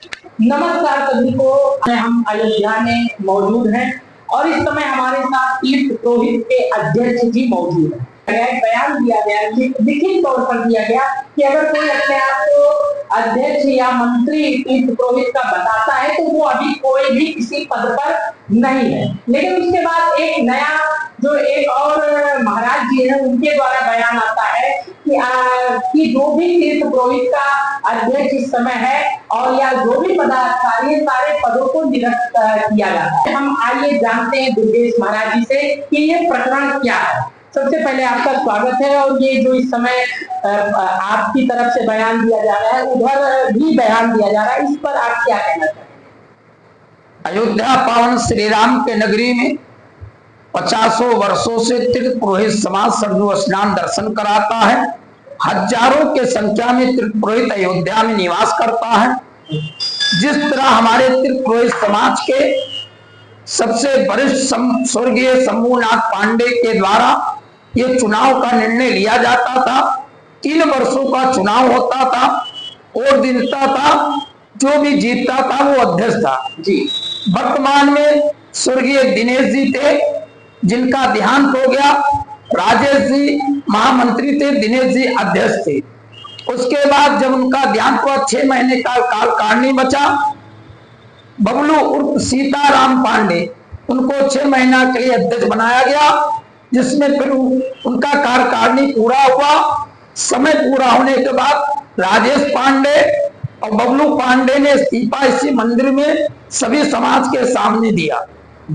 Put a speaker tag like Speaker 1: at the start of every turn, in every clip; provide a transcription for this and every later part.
Speaker 1: नमस्कार सभी को। हम अयोध्या में मौजूद हैं और इस समय हमारे साथ तीर्थ पुरोहित के अध्यक्ष जी मौजूद हैं। एक बयान दिया गया, लिखित तौर पर दिया गया कि अगर कोई अपने आप को अध्यक्ष या मंत्री तीर्थ पुरोहित का बताता है तो वो अभी कोई भी किसी पद पर नहीं है। लेकिन उसके बाद एक नया जो एक और महाराज जी हैं उनके द्वारा बयान आता है कि जो भी तीर्थ पुरोहित का अध्यक्ष इस समय है और या जो भी पदाधिकारी सारे पदों को निरस्त किया जाता है। हम आइए जानते हैं दुर्गेश महाराज जी से कि ये प्रकरण क्या है। सबसे पहले आपका स्वागत है। और ये जो इस समय आपकी तरफ से बयान दिया जा रहा है, उधर भी बयान दिया जा रहा है, इस पर आप क्या कहना चाहते हैं?
Speaker 2: अयोध्या पावन श्री राम के नगरी में 50 वर्षों से तीर्थ पुरोहित समाज सरयू स्नान दर्शन कराता है। हजारों के संख्या में तीर्थ पुरोहित अयोध्या में निवास करता है। जिस तरह हमारे तीर्थ पुरोहित समाज के सबसे वरिष्ठ स्वर्गीय शंभूनाथ पांडे के द्वारा ये चुनाव का निर्णय लिया जाता था। 3 वर्षों का चुनाव होता था और जीतता था, जो भी जीतता था वो अध्यक्ष था जी। वर्तमान में स्वर्गीय दिनेश जी थे जिनका देहांत हो गया। राजेश जी महामंत्री थे, दिनेश जी अध्यक्ष थे। उसके बाद जब उनका देहांत हुआ 6 महीने का काल कारणी बचा। बबलू उर्फ सीताराम पांडे उनको 6 महीना के लिए अध्यक्ष बनाया गया, जिसमें फिर उनका कार्यकारिणी पूरा हुआ। समय पूरा होने के बाद राजेश पांडे और बबलू पांडे ने इस्तीफा इसी मंदिर में सभी समाज के सामने दिया।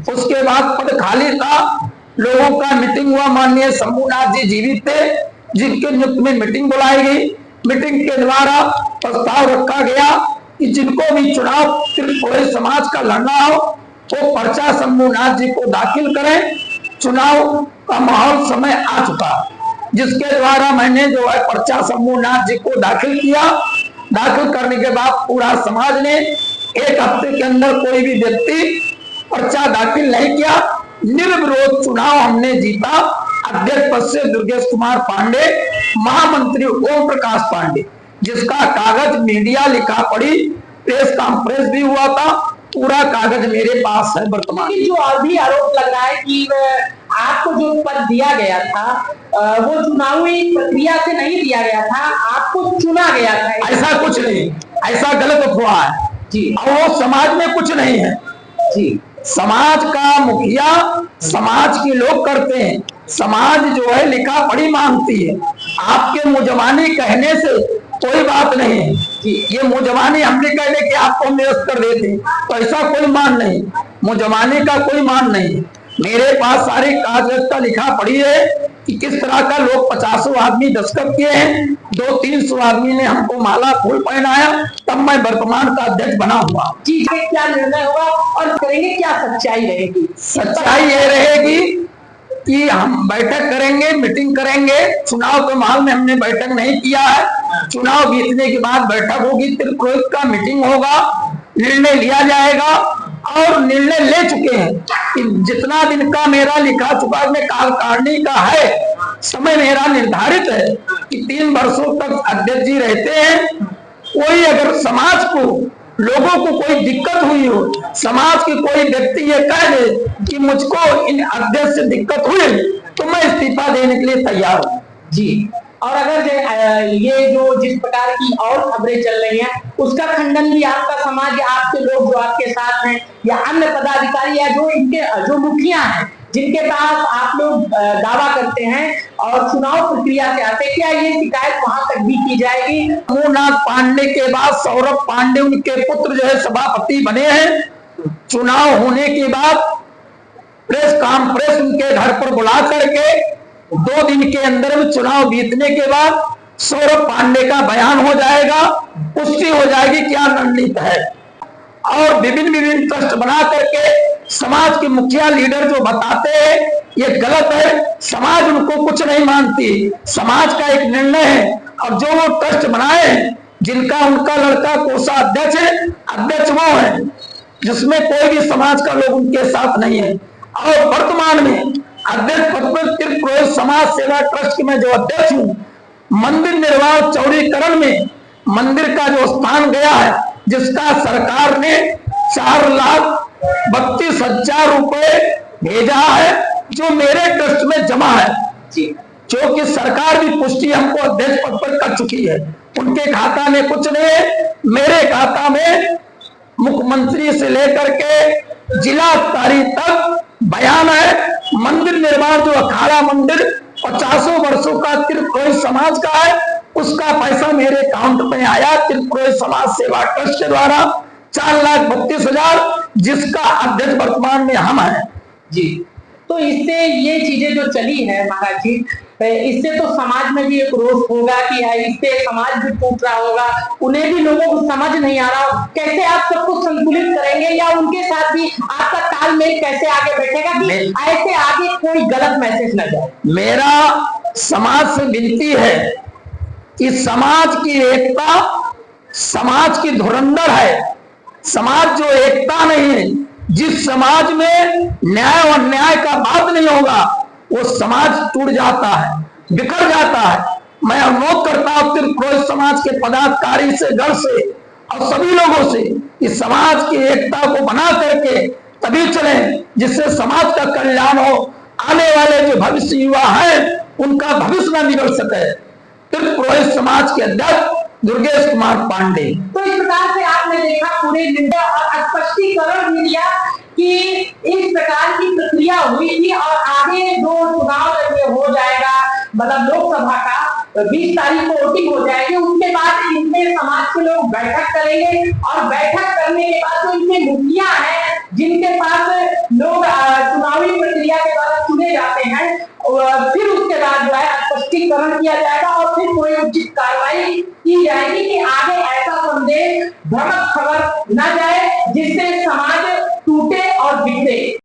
Speaker 2: उसके बाद पद खाली था, लोगों का मीटिंग हुआ। माननीय शंभूनाथ जी जीवित थे, जिनके नियुक्त में मीटिंग बुलाई गई। मीटिंग के द्वारा प्रस्ताव रखा गया कि जिनको भी चुनाव तीर्थ पुरोहित समाज का लड़ना हो वो पर्चा शंभूनाथ जी को दाखिल करें। चुनाव का माहौल समय आ चुका, जिसके द्वारा मैंने जो है पर्चा शंभूनाथ जी को दाखिल किया। दाखिल करने के बाद पूरा समाज ने 1 हफ्ते के अंदर कोई भी व्यक्ति पर्चा दाखिल नहीं किया। निर्विरोध चुनाव हमने जीता। अध्यक्ष पद से दुर्गेश कुमार पांडे, महामंत्री ओम प्रकाश पांडे, जिसका कागज मीडिया लिखा पड़ी, प्रेस कॉन्फ्रेंस भी हुआ था, पूरा कागज मेरे पास है वर्तमान।
Speaker 1: जो अभी आरोप लग रहा है कि आपको जो पद दिया गया था वो चुनावी प्रक्रिया से नहीं दिया गया था, आपको चुना गया था।
Speaker 2: ऐसा कुछ नहीं, ऐसा गलत अफवाह है
Speaker 1: जी।
Speaker 2: और वो समाज में कुछ नहीं है
Speaker 1: जी।
Speaker 2: समाज का मुखिया समाज के लोग करते हैं। समाज जो है लिखा पढ़ी मांगती है। आपके मुजबानी कहने से कोई बात नहीं है जी। ये मुजबानी हमने कहने कि आपको निरस्त कर देते, तो ऐसा कोई मान नहीं। मुजबानी का कोई मान नहीं। मेरे पास सारे कागज का लिखा पड़ी है कि किस तरह का लोग 50 आदमी दस्तखत किए हैं। 200-300 आदमी ने हमको माला फूल पहनाया, तब मैं वर्तमान का अध्यक्ष बना हुआ
Speaker 1: जी। क्या निर्णय होगा और करेंगे, क्या सच्चाई रहेगी?
Speaker 2: सच्चाई ये रहेगी कि हम बैठक करेंगे, मीटिंग करेंगे। चुनाव के माहौल में हमने बैठक नहीं किया है। चुनाव जीतने के बाद बैठक होगी, तीर्थ पुरोहित का मीटिंग होगा, निर्णय लिया जाएगा। और निर्णय ले चुके हैं कि जितना दिन का मेरा लिखा चुका में कार्यकारिणी का है, समय मेरा निर्धारित है कि 3 वर्षों तक अध्यक्ष जी रहते हैं। कोई अगर समाज को, लोगों को कोई दिक्कत हुई हो, समाज के कोई व्यक्ति ये कह दे कि मुझको इन अध्यक्ष से दिक्कत हुई, तो मैं इस्तीफा देने के लिए तैयार हूँ
Speaker 1: जी। और अगर ये जो जिस प्रकार की और खबरें चल रही हैं उसका खंडन भी आपका समाज या आपके लोग जो आपके साथ हैं या अन्य पदाधिकारी या जो इनके जो मुखिया हैं जिनके पास आप लोग दावा करते हैं और चुनाव प्रक्रिया से आते, क्या ये शिकायत वहां तक भी की जाएगी?
Speaker 2: शंभूनाथ पांडे के बाद सौरभ पांडे उनके पुत्र जो है सभापति बने हैं। चुनाव होने के बाद प्रेस कॉन्फ्रेंस उनके घर पर बुला करके 2 दिन के अंदर में चुनाव जीतने के बाद सौरभ पांडे का बयान हो जाएगा, पुष्टि हो जाएगी क्या रणनीति है। और विभिन्न ट्रस्ट बना करके समाज के मुखिया लीडर जो बताते हैं ये गलत है। समाज उनको कुछ नहीं मानती, समाज का एक निर्णय है। और जो वो ट्रस्ट बनाए हैं, जिनका उनका लड़का कोषाध्यक्ष है, अध्यक्ष वो है, जिसमें कोई भी समाज का लोग उनके साथ नहीं है। और वर्तमान में अध्यक्ष पद पर तीर्थ पुरोहित समाज सेवा ट्रस्ट के मैं जो अध्यक्ष हूँ, मंदिर निर्माण चौड़ीकरण में मंदिर का जो स्थान गया है जिसका सरकार ने 4,32,000 रुपए भेजा है, जो मेरे ट्रस्ट में जमा है, जो कि सरकार भी पुष्टि हमको अध्यक्ष पद पर कर चुकी है। उनके खाता में कुछ नहीं है, मेरे खाता में मुख्यमंत्री से लेकर के जिला अधिकारी तक बयान है। मंदिर निर्माण जो अखाड़ा मंदिर 50 वर्षों का त्रिपुरी समाज का है, उसका पैसा मेरे अकाउंट में आया त्रिपुरी समाज सेवा ट्रस्ट के द्वारा 4,32,000, जिसका अध्यक्ष वर्तमान में हम हैं।
Speaker 1: जी, तो इससे ये चीजें जो चली है महाराज जी, इससे तो समाज में भी एक रोष होगा कि इससे समाज भी टूट रहा होगा, उन्हें भी लोगों को समझ नहीं आ रहा कैसे आप सबको संतुलित करेंगे, या उनके साथ भी आपका तालमेल कैसे आगे बैठेगा कि ऐसे आगे कोई गलत मैसेज न जाए।
Speaker 2: मेरा समाज से विनती है कि समाज की एकता समाज की धुरंधर है। समाज जो एकता नहीं है, जिस समाज में न्याय और अन्याय का बात नहीं होगा, वो समाज टूट जाता है, बिखर जाता है। मैं अनुरोध करता हूं त्रिपुरी समाज के पदाधिकारी से, गढ़ से और सभी लोगों से कि समाज की एकता को बना करके तभी चलें जिससे समाज का कल्याण हो, आने वाले जो भविष्य युवा हैं उनका भविष्य न बिगड़ सके। त्रिपुरी समाज के अध्यक्ष दुर्गेश कुमार पांडे।
Speaker 1: तो इस प्रकार से आपने देखा पूरे निर्णय और स्पष्टीकरण भी दिया कि इस प्रकार की प्रक्रिया हुई थी और आगे जो चुनाव हो जाएगा, मतलब लोकसभा का 20 तारीख को वोटिंग हो जाएगी, उसके बाद इनमें समाज के लोग बैठक करेंगे और बैठक करने के बाद जो इनके मुखिया हैं जिनके पास लोग चुनावी प्रक्रिया के द्वारा चुने जाते हैं, फिर उसके बाद जो है स्पष्टीकरण किया जाएगा और फिर कोई उचित कार्रवाई की जाएगी कि आगे ऐसा संदेश भ्रामक खबर न जाए जिससे समाज टूटे और बिगड़े।